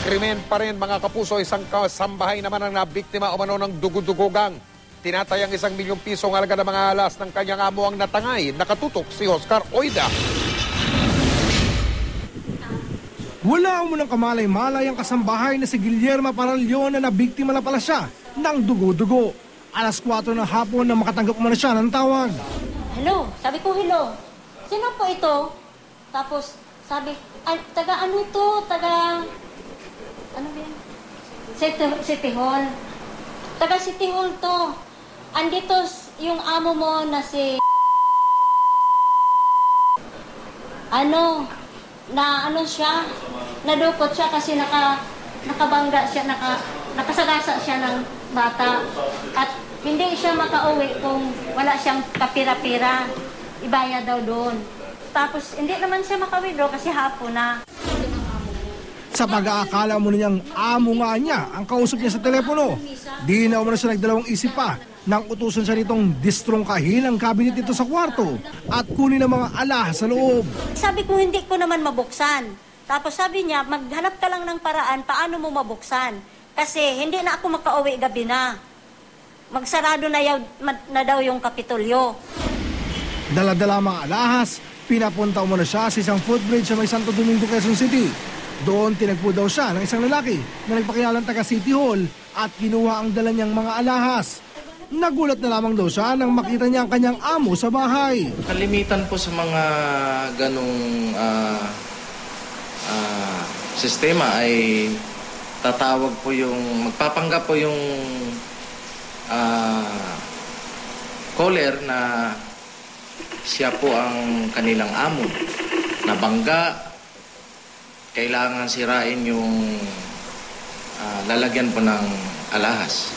Krimen pa rin mga kapuso, isang kasambahay naman ang nabiktima umano ng dugudugogang. Tinatayang 1 milyong piso ang halaga ng mga alas ng kanyang amo ang natangay. Nakatutok si Oscar Oida. Wala umunang kamalay-malay ang kasambahay na si Guillermo Paralyon na nabiktima na pala siya ng dugo-dugo. Alas 4 ng hapon na makatanggap umano siya ng tawag. Hello, sabi ko hello. Sino po ito? Tapos sabi, ay, taga ano to? Taga, ano ba yan? City Hall. Taga City Hall to. Andito yung amo mo na si ano siya, nadukot siya kasi nakabangga siya, nakasagasa siya ng bata at hindi siya makauwi kung wala siyang kapira-pira, ibaya daw doon. Tapos hindi naman siya makawithdraw kasi hapon na. Sa pag-aakala mo niyang amo nga niya ang kausap niya sa telepono, di na umano siya nagdalawang isip pa nang utusan siya nitong distrongkahin ang cabinet nito sa kwarto at kunin ang mga alahas sa loob. Sabi ko hindi ko naman mabuksan. Tapos sabi niya, maghanap ka lang ng paraan paano mo mabuksan. Kasi hindi na ako makauwi gabi na. Magsarado na daw yung Kapitolyo. Dala-dala mga alahas, pinapunta umano siya sa isang footbridge sa may Santo Domingo, Quezon City. Doon tinagpo daw siya ng isang lalaki na nagpakilalang taga City Hall at kinuha ang dala niyang mga alahas. Nagulat na lamang daw siya nang makita niya ang kanyang amo sa bahay. Kalimitan po sa mga ganong sistema ay tatawag po magpapanggap po yung caller na siya po ang kanilang amo. Nabangga, kailangan sirain yung lalagyan po ng alahas.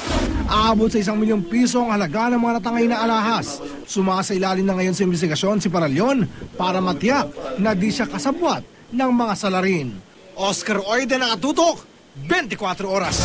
Aabot sa 1 milyong piso ang halaga ng mga natangay na alahas. Sumasailalim na ngayon sa investigasyon si Paralyon para matiyak na di siya kasabwat ng mga salarin. Oscar Oida, nakatutok, 24 oras.